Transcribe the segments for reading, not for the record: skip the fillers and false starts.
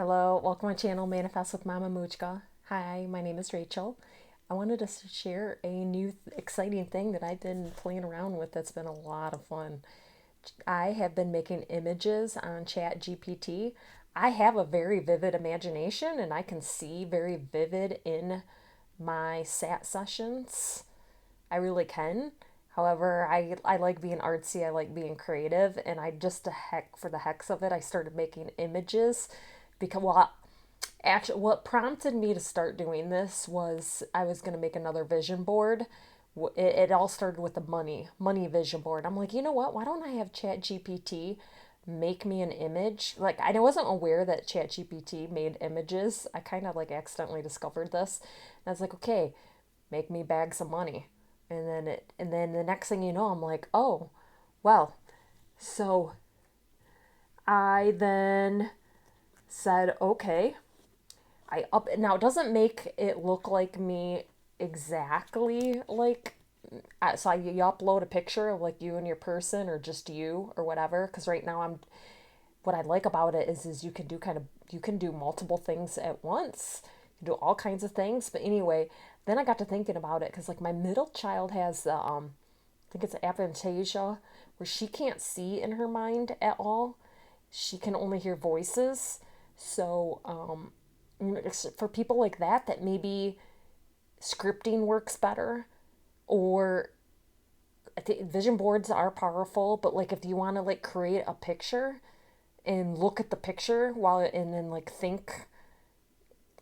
Hello, welcome to my channel, Manifest with Mama Muchka. Hi, my name is Rachel. I wanted to share a new exciting thing that I've been playing around with that's been a lot of fun. I have been making images on ChatGPT. I have a very vivid imagination and I can see very vivid in my SAT sessions. I really can. However, I like being artsy, I like being creative, and I just for the heck of it, I started making images because, well, actually, what prompted me to start doing this was I was going to make another vision board. It all started with the money vision board. I'm like, you know what? Why don't I have ChatGPT make me an image? Like, I wasn't aware that ChatGPT made images. I kind of like accidentally discovered this. And I was like, okay, make me bags of money. And then the next thing you know, I'm like, oh, well. So I then said, okay, I up now it doesn't make it look like me exactly like so you upload a picture of like you and your person or just you or whatever, because right now I'm what I like about it is you can do multiple things at once. You can do all kinds of things. But anyway, then I got to thinking about it because like my middle child has the I think it's aphantasia, where she can't see in her mind at all. She can only hear voices. So for people like that maybe scripting works better, or vision boards are powerful, but like if you want to like create a picture and look at the picture and then like think.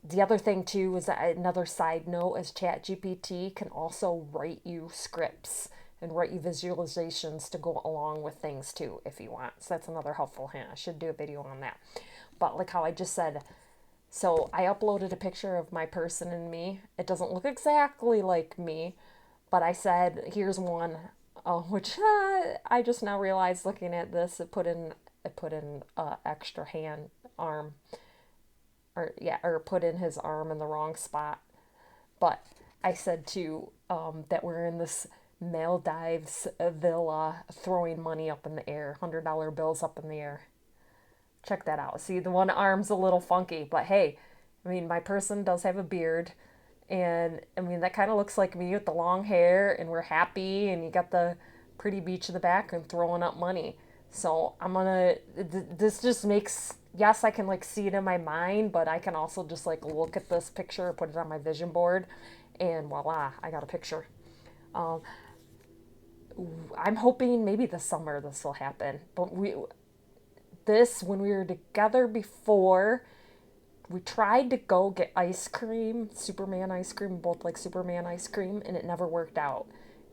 The other thing too is that another side note is ChatGPT can also write you scripts and write you visualizations to go along with things too if you want. So that's another helpful hint. I should do a video on that. But like how I just said, so I uploaded a picture of my person and me. It doesn't look exactly like me, but I said, here's one, which I just now realized looking at this, it put in extra hand arm, or put in his arm in the wrong spot. But I said to that we're in this Maldives villa throwing money up in the air, $100 bills up in the air. Check that out. See, the one arm's a little funky, but hey, I mean, my person does have a beard. And I mean, that kind of looks like me with the long hair, and we're happy, and you got the pretty beach in the back and throwing up money. So this just makes, yes, I can like see it in my mind, but I can also just like look at this picture, put it on my vision board, and voila, I got a picture. Um, I'm hoping maybe this summer this will happen. But when we were together before, we tried to go get ice cream, Superman ice cream, both like Superman ice cream, and it never worked out.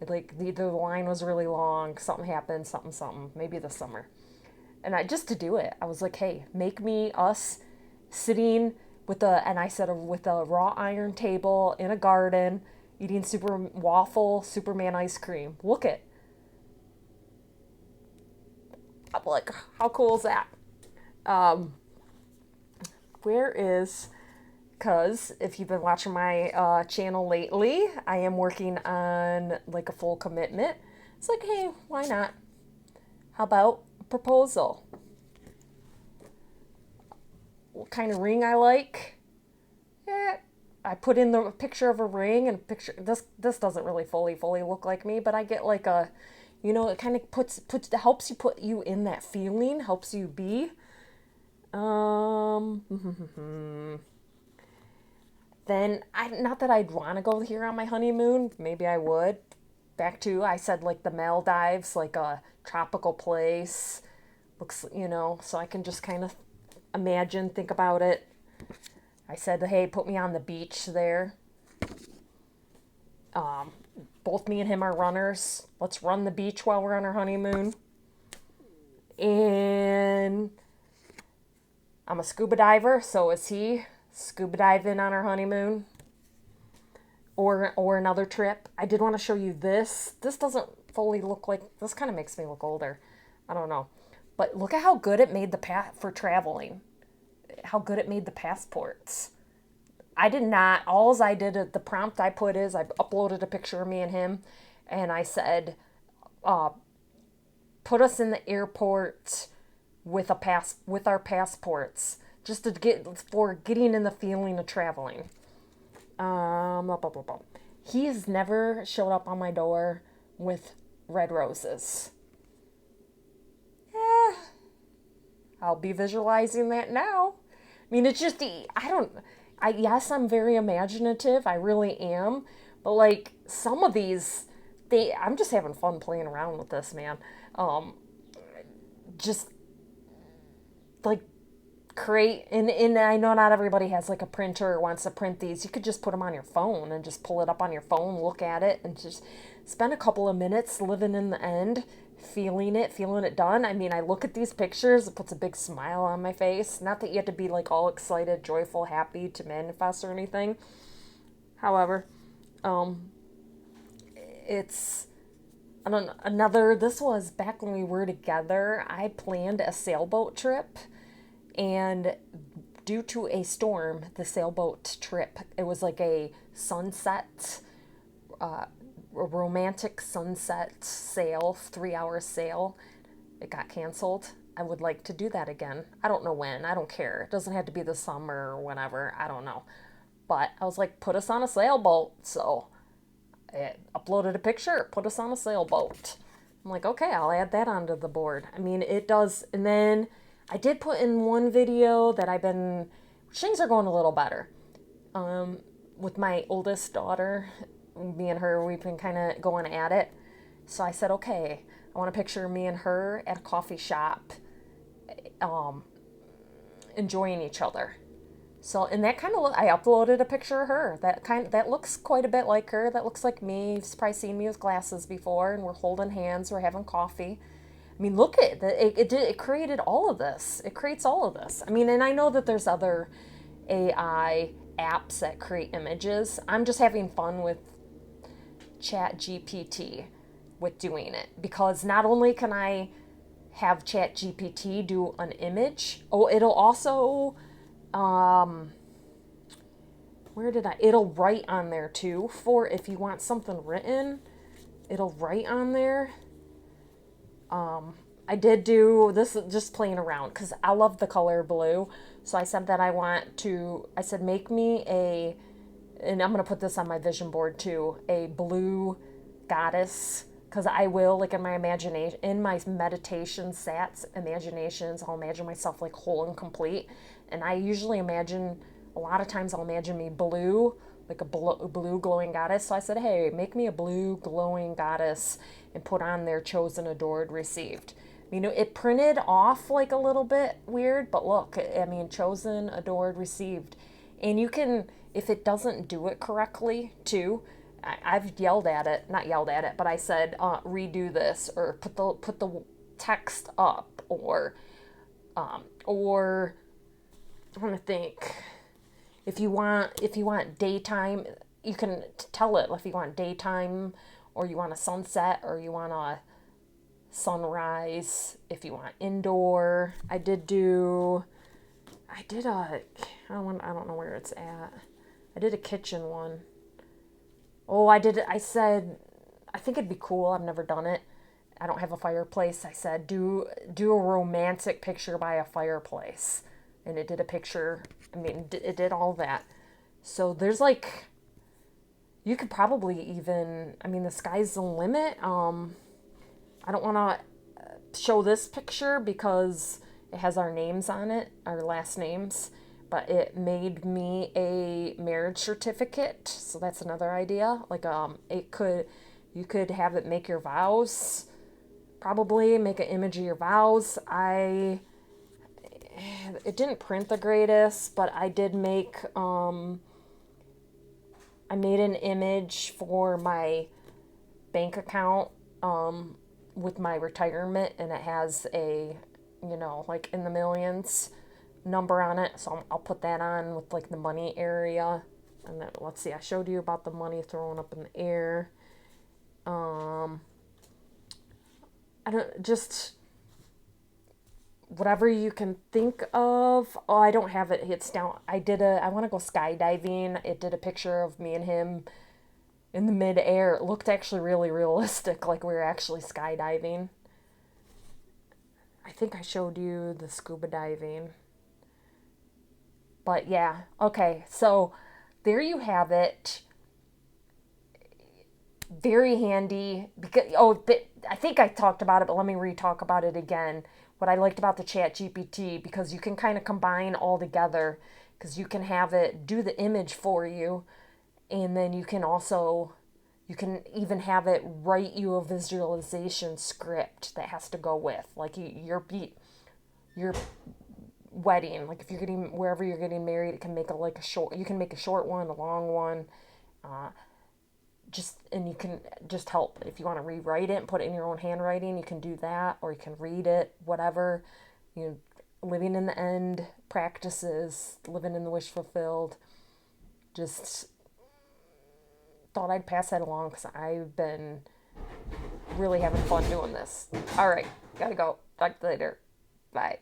Like the line was really long, something happened, something, maybe this summer. And I just to do it, I was like, hey, make me us sitting and I said with a raw iron table in a garden, eating Superman ice cream. Look it. I'm like, how cool is that? Um, where is because if you've been watching my channel lately, I am working on like a full commitment. It's like, hey, why not? How about a proposal? What kind of ring I like? Yeah, I put in the picture of a ring and picture. This doesn't really fully look like me, but I get like a, it kind of helps you put you in that feeling, helps you be. Um, then I not that I'd want to go here on my honeymoon. Maybe I would. Back to I said like the Maldives, like a tropical place. Looks, so I can just kind of imagine, think about it. I said, hey, put me on the beach there. Um, Both me and him are runners. Let's run the beach while we're on our honeymoon. And I'm a scuba diver, so is he. Scuba diving on our honeymoon. Or another trip. I did want to show you this. This doesn't fully look like, this kind of makes me look older. I don't know. But look at how good it made the path for traveling. How good it made the passports. I did not, alls I did, the prompt I put is I uploaded a picture of me and him, and I said, uh, put us in the airport with our passports. just to get for getting in the feeling of traveling. Blah, blah, blah, blah. He has never showed up on my door with red roses. Eh, I'll be visualizing that now. I mean, it's just, yes, I'm very imaginative. I really am. But like some of these, I'm just having fun playing around with this, man. Um, just like create, and I know not everybody has like a printer or wants to print these. You could just put them on your phone and just pull it up on your phone, look at it, and just spend a couple of minutes living in the end, feeling it done. I mean, I look at these pictures, it puts a big smile on my face. Not that you have to be like all excited, joyful, happy to manifest or anything. However, um, it's another, this was back when we were together. I planned a sailboat trip, and due to a storm, the sailboat trip, it was like a sunset, a romantic sunset sail, 3 hour sail. It got canceled. I would like to do that again. I don't know when. I don't care. It doesn't have to be the summer or whenever. I don't know. But I was like, put us on a sailboat. So I uploaded a picture, put us on a sailboat. I'm like, okay, I'll add that onto the board. I mean, it does. And then I did put in one video that things are going a little better. With my oldest daughter, me and her, we've been kind of going at it. So I said, okay, I want to picture me and her at a coffee shop, um, enjoying each other. So, and that kind of I uploaded a picture of her. That looks quite a bit like her. That looks like me. You've probably seen me with glasses before, and we're holding hands. We're having coffee. I mean, look at it. It created all of this. It creates all of this. I mean, and I know that there's other AI apps that create images. I'm just having fun with ChatGPT with doing it, because not only can I have ChatGPT do an image, it'll also it'll write on there too, for if you want something written, it'll write on there. I did do this just playing around because I love the color blue. So I said that I said, make me and I'm going to put this on my vision board too, a blue goddess. Because I will, like in my imagination, in my meditation sats, imaginations, I'll imagine myself like whole and complete. And I usually imagine, a lot of times I'll imagine me blue, like a blue glowing goddess. So I said, hey, make me a blue glowing goddess and put on there, chosen, adored, received. You know, it printed off like a little bit weird, but look, I mean, chosen, adored, received. And you can, if it doesn't do it correctly too, I've not yelled at it, but I said, redo this, or put the text up, or I want to think, if you want daytime, you can tell it if you want daytime, or you want a sunset, or you want a sunrise. If you want indoor, I don't know where it's at. I did a kitchen one. Oh, I said, I think it'd be cool. I've never done it. I don't have a fireplace. I said, do a romantic picture by a fireplace. And it did a picture. I mean, it did all that. So there's like, you could probably even, I mean, the sky's the limit. I don't want to show this picture because it has our names on it, our last names. But it made me a marriage certificate, so that's another idea. Like you could have it make your vows, probably make an image of your vows. It didn't print the greatest, but I did make I made an image for my bank account with my retirement, and it has a, like in the millions number on it, so I'll put that on with like the money area. And then let's see, I showed you about the money thrown up in the air. I don't, just whatever you can think of. Oh, I don't have it. It's down. I want to go skydiving. It did a picture of me and him in the mid-air. It looked actually really realistic, like we were actually skydiving. I think I showed you the scuba diving. But yeah, okay. So there you have it. Very handy because I think I talked about it, but let me re-talk about it again. What I liked about the ChatGPT, because you can kind of combine all together, because you can have it do the image for you, and then you can even have it write you a visualization script that has to go with like your wedding. Like if you're getting wherever you're getting married, it can make a like a short. You can make a short one, a long one. Just and you can just help if you want to rewrite it and put it in your own handwriting. You can do that, or you can read it. Whatever. You know, living in the end practices, living in the wish fulfilled. Just thought I'd pass that along because I've been really having fun doing this. All right, gotta go. Talk to you later. Bye.